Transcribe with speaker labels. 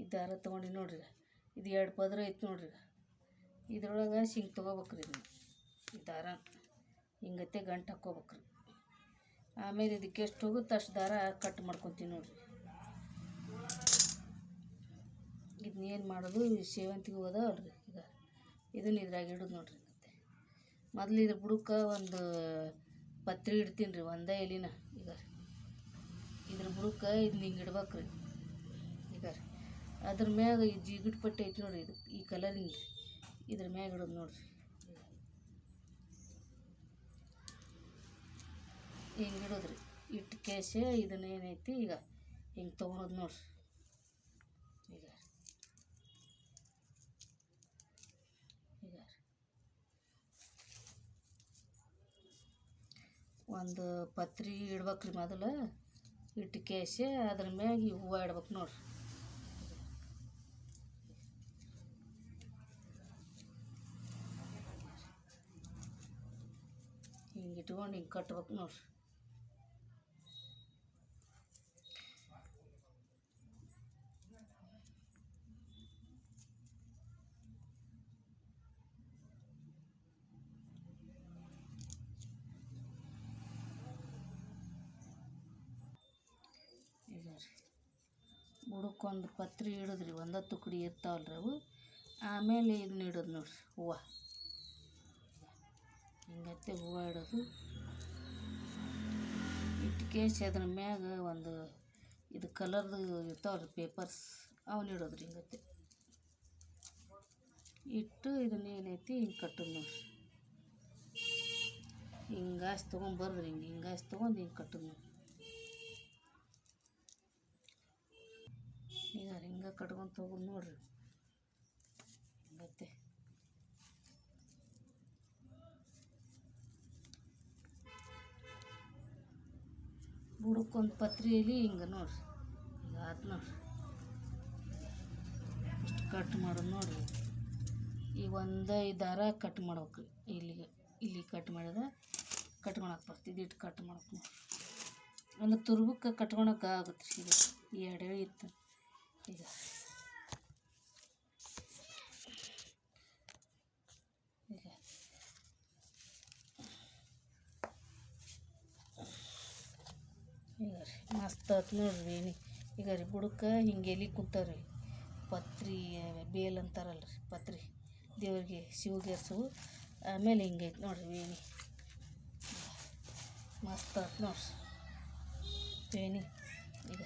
Speaker 1: ಈ ದಾರ ತೊಗೊಂಡು ನೋಡ್ರಿ, ಇದು 2 ಪದರ ಐತೆ ನೋಡ್ರಿ. ಇದ್ರೊಳಗೆ ಹಿಂಗೆ ತೊಗೋಬೇಕ್ರಿ. ಇದನ್ನು ಈ ದಾರ ಹಿಂಗತ್ತೆ ಗಂಟು ಹಾಕ್ಕೋಬೇಕ್ರಿ. ಆಮೇಲೆ ಇದಕ್ಕೆ ಎಷ್ಟು ಹೋಗುತ್ತೆ ಅಷ್ಟು ದಾರ ಕಟ್ ಮಾಡ್ಕೊತೀವಿ ನೋಡ್ರಿ. ಇದನ್ನೇನು ಮಾಡೋದು, ಸೇವಂತಿಗೆ ಹೂ ಅದಾವಲ್ರಿ, ಈಗ ಇದನ್ನು ಇದ್ರಾಗ ಇಡೋದು ನೋಡ್ರಿ. ಮತ್ತೆ ಮೊದಲು ಇದ್ರ ಬುಡಕ್ಕೆ ಒಂದು ಪತ್ರಿ ಇಡ್ತೀನಿ ರೀ, ಒಂದೇ ಎಲಿನ. ಈಗ ಇದ್ರ ಬುಡಕ್ಕೆ ಇದನ್ನ ಹಿಂಗೆ ಇಡ್ಬೇಕ್ರಿ. ಈಗ ಅದ್ರ ಮ್ಯಾಗ ಈ ಜಿಗಿಟ್ ಪಟ್ಟಿ ಐತಿ ನೋಡ್ರಿ, ಇದು ಈ ಕಲರಿಂಗ್ ಇದ್ರ ಮ್ಯಾಗ ಇಡೋದು ನೋಡ್ರಿ. ಹಿಂಗೆ ಇಡೋದ್ರಿ. ಇಟ್ಟು ಕೇಸೆ ಇದನ್ನ ಏನೈತಿ ಈಗ ಹಿಂಗೆ ತೊಗೊಳೋದು ನೋಡ್ರಿ. ಈಗ ಈಗ ಒಂದು ಪತ್ರಿ ಇಡ್ಬೇಕ್ರಿ. ಮೊದಲು ಇಟ್ಟು ಕೇಸೆ ಅದ್ರ ಮ್ಯಾಗ ಈ ಹೂವು ಇಡ್ಬೇಕು ನೋಡ್ರಿ. ಹಿಂಗೆ ಇಟ್ಕೊಂಡು ಹಿಂಗೆ ಕಟ್ಬೇಕು ನೋಡ್ರಿ. ಈಗ ಬುಡಕ್ಕೊಂದು ಪತ್ರಿ ಇಡೋದ್ರಿ, ಒಂದೇ ತುಕಡಿ ಇರ್ತಾವಲ್ರಿ ಅವು. ಆಮೇಲೆ ಇದನ್ನ ಇಡೋದು ನೋಡ್ರಿ, ಹೂವು ಹಿಂಗತ್ತೆ ಹೂವು ಇಡೋದು. ಇಟ್ಟು ಕೇಸಿ ಅದ್ರ ಮ್ಯಾಗ ಒಂದು ಇದು ಕಲರ್ದು ಇರ್ತಾವ್ರಿ ಪೇಪರ್ಸ್, ಅವನ್ನ ಇಡೋದ್ರಿ. ಹಿಂಗತ್ತೆ ಇಟ್ಟು ಇದನ್ನ ಏನೈತಿ ಹಿಂಗೆ ಕಟ್ಟೋದು ನೋಡ್ರಿ. ಹಿಂಗಾಸಿ ತೊಗೊಂಬರ್ದ್ರಿ, ಹಿಂಗಾಸಿ ತೊಗೊಂಡು ಹಿಂಗೆ ಕಟ್ಟೋದು ನೋಡ್ರಿ. ಈಗ ಹಿಂಗೆ ಕಟ್ಕೊಂತ ಹೋಗೋದು ನೋಡ್ರಿ. ಹಿಂಗತ್ತೆ ಬುಡಕ್ಕೊಂದು ಪತ್ರಿ ಎಲೆ ಹಿಂಗೆ ನೋಡ್ರಿ. ಈಗ ಆತು ನೋಡ್ರಿ, ಇಷ್ಟು ಕಟ್ ಮಾಡೋದು ನೋಡ್ರಿ. ಈಗ ಒಂದೇ ಈ ದಾರ ಕಟ್ ಮಾಡ್ಬೇಕ್ರಿ. ಇಲ್ಲಿ ಕಟ್ ಮಾಡಿದ್ರೆ ಕಟ್ಕೊಳಕ್ಕೆ ಬರ್ತಿದ್ದು, ಇಟ್ಟು ಕಟ್ ಮಾಡಕ್ಕೆ ನೋಡ್ರಿ. ಒಂದು ತುರ್ಬಕ್ಕೆ ಕಟ್ಕೊಳಕ್ಕೆ ಆಗುತ್ತೆ ರೀ. ಇದು ಈ 2 ಎಳೆ ಇತ್ತು. ಈಗ ಈಗ ಈಗ ರೀ ಮಸ್ತ್ ಆಯ್ತು ನೋಡ್ರಿ. ಈಗ ರೀ ಬುಡಕ್ಕೆ ಹಿಂಗೆ ಎಲೆ ಕುಂತಾವ್ರಿ. ಪತ್ರಿ ಬೇಲ್ ಅಂತಾರಲ್ರಿ, ಪತ್ರಿ ದೇವ್ರಿಗೆ ಶಿವಗೇರ್ಸು. ಆಮೇಲೆ ಹಿಂಗೈತೆ ನೋಡ್ರಿ ವೇಣಿ. ಮಸ್ತ್ ಆಯ್ತು ನೋಡ್ರಿ ವೇಣಿ. ಈಗ